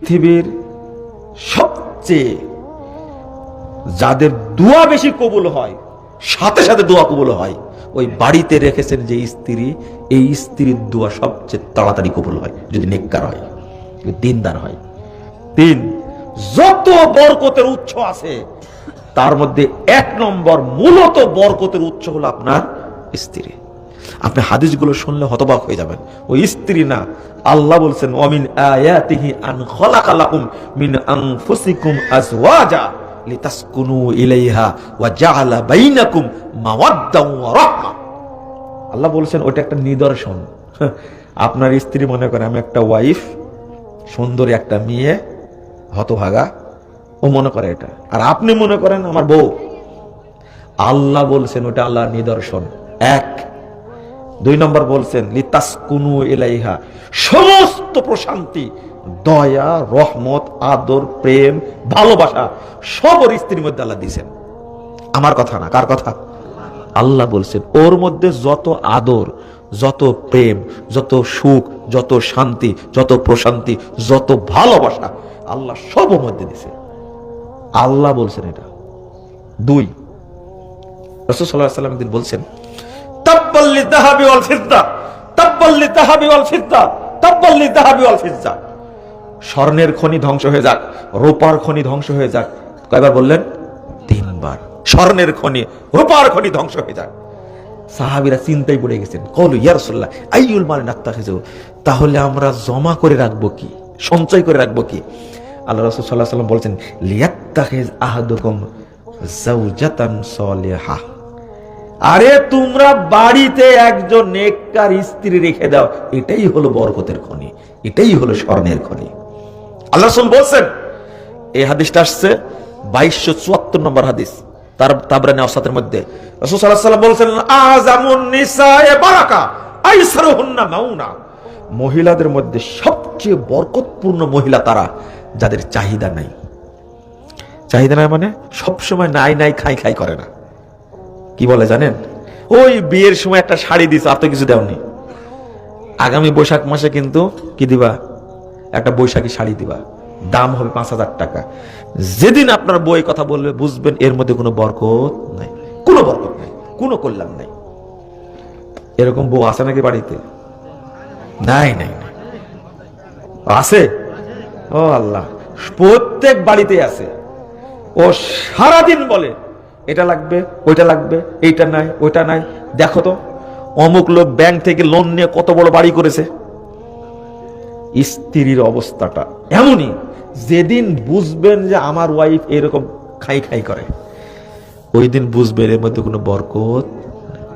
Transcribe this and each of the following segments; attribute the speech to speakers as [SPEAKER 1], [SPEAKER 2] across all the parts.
[SPEAKER 1] পৃথিবীর সবচেয়ে যাদের দোয়া বেশি কবুল হয়, সাথে সাথে দোয়া কবুল হয়, ওই বাড়িতে রেখেছেন যে স্ত্রী, এই স্ত্রীর দোয়া সবচেয়ে তাড়াতাড়ি কবুল হয় যদি নেককার হয়, দিনদার হয়। 3, যত বরকতের উৎস আছে তার মধ্যে 1 নম্বর মূলত বরকতের উৎস হলো আপনার স্ত্রী। আপনি হাদিসগুলো শুনলে হতবাক হয়ে যাবেন। ওই স্ত্রী না, আল্লাহ বলছেন ওয়ামিন আয়াতিহি আন খালাকা লাকুম মিন আনফুসিকুম আজওয়াজা লিতাসকুনু ইলাইহা ওয়া জাআলা বাইনাকুম মাওয়াদ্দা ওয়া রাহমা। আল্লাহ বলছেন ওটা একটা নিদর্শন। আপনার স্ত্রী মনে করে আমি একটা ওয়াইফ, সুন্দরী একটা মেয়ে, হতভাগা, ও মনে করে এটা, আর আপনি মনে করেন আমার বউ। আল্লাহ বলছেন ওটা আল্লাহর নিদর্শন। 1, 2 নম্বর বলছেন লিতাসকুনু ইলাইহা, সমস্ত প্রশান্তি, দয়া, রহমত, আদর, প্রেম, ভালোবাসা সব ওর স্ত্রীর মধ্যে আল্লাহ দিয়েছেন। আমার কথা না, কার কথা? আল্লাহ বলছেন ওর মধ্যে যত আদর, যত প্রেম, যত সুখ, যত শান্তি, যত প্রশান্তি, যত ভালোবাসা আল্লাহ সব ওর মধ্যে দিয়েছে। আল্লাহ বলছেন এটা। 2, রাসূল সাল্লাল্লাহু আলাইহি ওয়াসাল্লাম একদিন বলছেন তাব্বাল লিযাহাবি ওয়াল ফিদ্দা, তাব্বাল লিযাহাবি ওয়াল ফিদ্দা, তাব্বাল লিযাহাবি ওয়াল ফিদ্দা। স্বর্ণের খনি ধ্বংস হয়ে যাক, রূপার খনি ধ্বংস হয়ে যাক। কয়বার বললেন? 3 বার। স্বর্ণের খনি, রূপার খনি ধ্বংস হয়ে যাক। সাহাবীরা চিন্তায় পড়ে গেছেন। কলু ইয়া রাসূলুল্লাহ আইয়ুল মাল নাত্তাখিযু, তাহলে আমরা জমা করে রাখবো কি, সঞ্চয় করে রাখবো কি? আল্লাহ রাসূল সাল্লাল্লাহু আলাইহি ওয়াসাল্লাম বলেছেন লিয়াত্তাখিজ আহাদুকুম যাওজাতান সালিহা। আরে তোমরা বাড়িতে একজন নেককার স্ত্রী রেখে দাও, এটাই হলো বরকতের খনি, এটাই হলো স্বর্ণের খনি। আল্লাহ রাসূল বলেন, এই হাদিসটা আসছে 2274 নম্বর হাদিস তাবরানী আওসাতের মধ্যে। রাসূল সাল্লাল্লাহু আলাইহি ওয়াসাল্লাম বলেন আযামুন নিসায়ে বারাকা আইসারুহুন্না মাউনা, মহিলাদের মধ্যে সবচেয়ে বরকতপূর্ণ মহিলা তারা যাদের চাহিদা নাই। চাহিদা নাই মানে সব সময় নাই নাই খাই খাই করে না। কি বলে জানেন? ওই বিয়ের সময় একটা শাড়ি দিছে, আর তো কিছু দেওনি, আগামী বৈশাখ মাসে কিন্তু কি দিবা? একটা বৈশাখী শাড়ি দিবা, দাম হবে 5000 টাকা। যেদিন আপনার বই কথা বলবে বুঝবেন এর মধ্যে কোনো বরকত নাই, কোনো বরকত নাই, কোনো কল্যাণ নাই। এরকম বউ আছে নাকি বাড়িতে? নাই নাই নাই, আছে? ও আল্লাহ, প্রত্যেক বাড়িতে আছে। ও সারাদিন বলে এটা লাগবে, ওইটা লাগবে, এইটা নাই, ওইটা নাই। দেখো তো অমুক লোক ব্যাংক থেকে লোন নিয়ে কত বড় বাড়ি করেছে। স্ত্রীর অবস্থাটা এমনই, যেদিন বুঝবেন যে আমার ওয়াইফ এরকম খাই খাই করে, ওই দিন বুঝবেন এর মধ্যে কোনো বরকত,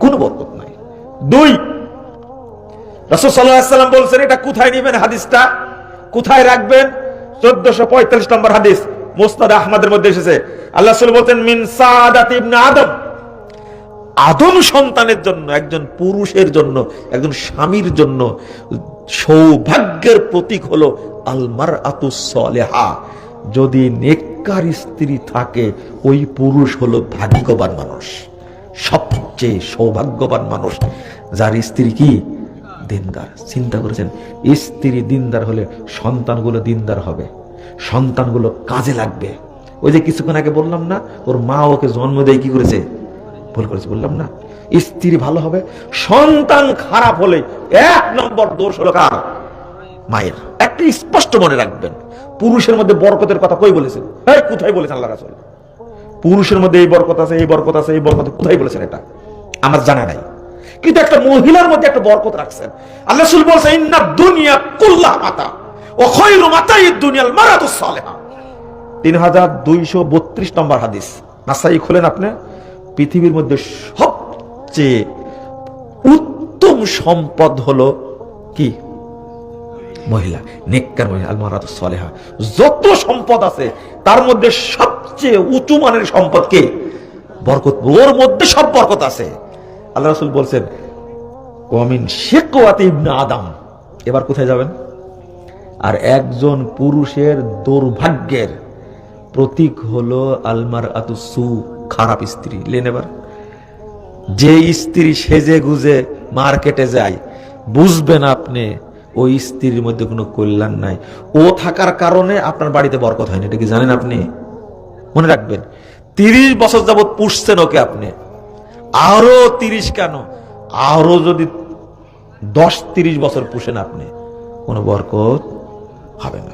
[SPEAKER 1] কোনো বরকত নাই। 2, রাসূল সাল্লাল্লাহু আলাইহি ওয়াসাল্লাম বলছেন এটা কোথায় নেবেন? হাদিসটা কোথায় রাখবেন? 1445 নম্বর হাদিস, মুসনাদ আহমদের মধ্যে এসেছে। আল্লাহ রাসূল বলেন মিন সাদাতি ইবনে আদম, আদম সন্তানের জন্য, একজন পুরুষের জন্য, একজন স্বামীর জন্য সৌভাগ্যের প্রতীক হলো আল মারআতুস সালিহা। যদি নেককার স্ত্রী থাকে ওই পুরুষ হলো ভাগ্যবান মানুষ, সবচেয়ে সৌভাগ্যবান মানুষ যার স্ত্রী কি দিনদার। চিন্তা করেছেন, স্ত্রী দিনদার হলে সন্তানগুলো দিনদার হবে, সন্তানগুলো কাজে লাগবে। ওই যে কিছুক্ষণ আগে বললাম না, ওর মা ওকে জন্ম দেয় কি করেছে? ভুল করেছে, বললাম না? স্ত্রী ভালো হবে। সন্তান খারাপ হলে 1 নম্বর দোষ হলো কার? মায়ের। একটা স্পষ্ট মনে রাখবেন, পুরুষের মধ্যে বরকতের কথা কই বলেছেন? এই কোথায় বলেছেন আল্লাহ রাসূল? পুরুষের মধ্যে এই বরকত আছে, এই বরকত আছে, এই বরকত কোথায় বলেছেন? এটা আমার জানা নাই, কিন্তু একটা মহিলার মধ্যে একটা বরকত রাখছেন। আল্লাহ রাসূল বলেছেন ইন্না দুনিয়া কুল্লাহা মাতা ওয়া খায়রু মাতাইদ দুনিয়াল মারাতুস সালিহা। 3232 নম্বর হাদিস, নাসাই খুলেন আপনি। পৃথিবীর মধ্যে সবচেয়ে উত্তম সম্পদ হলো কি? মহিলা, নেককার মহিলা, আল মারাতুস সালিহা। যত সম্পদ আছে তার মধ্যে সবচেয়ে উঁচু মানের সম্পদ কে? বরকত। ওর মধ্যে সব বরকত আছে। আল্লাহ রাসূল বলছেন ওয়ামিন শিকওয়াতি ইবনে আদম। এবার কোথায় যাবেন? আর একজন পুরুষের দুর্ভাগ্যের প্রতীক হলো আল মারআতুস সু, খারাপ স্ত্রী। লেন এবার, যে স্ত্রী সেজে গুজে মার্কেটে যায়, বুঝবেন আপনি ওই স্ত্রীর মধ্যে কোনো কল্যাণ নাই। ও থাকার কারণে আপনার বাড়িতে বরকত হয়নি, এটা কি জানেন আপনি? মনে রাখবেন, 30 বছর যাবত পুষছেন ওকে আপনি, আরো 30 কেন, আরো যদি 10-30 বছর পুষেন আপনি, কোনো বরকত হবে না।